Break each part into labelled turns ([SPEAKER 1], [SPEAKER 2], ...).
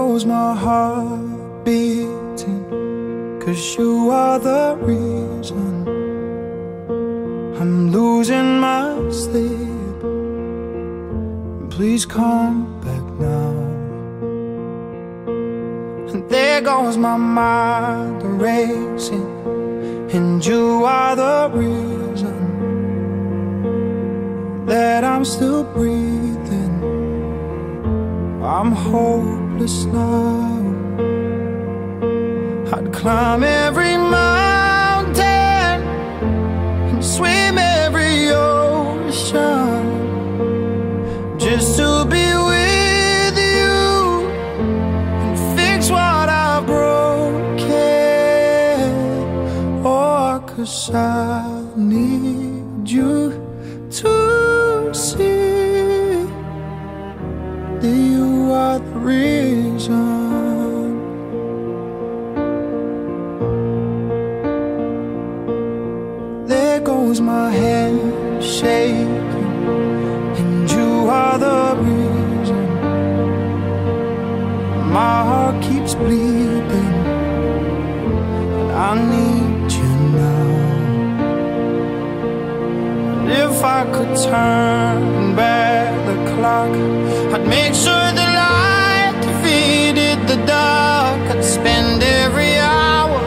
[SPEAKER 1] goes my heart beating, 'cause you are the reason I'm losing my sleep. Please come back now. And there goes my mind racing, and you are the reason that I'm still breathing. I'm hopeless now. I'd climb every mountain and swim every ocean just to be with you and fix what I've broken. Oh, 'cause I need you to see that you are the reason. There goes my hand shaking, and you are the reason my heart keeps bleeding, and I need you now. And if I could turn back the clock, I'd make sure the light defeated the dark. I'd spend every hour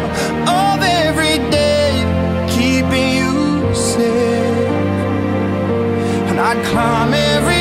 [SPEAKER 1] of every day keeping you safe, and I'd climb every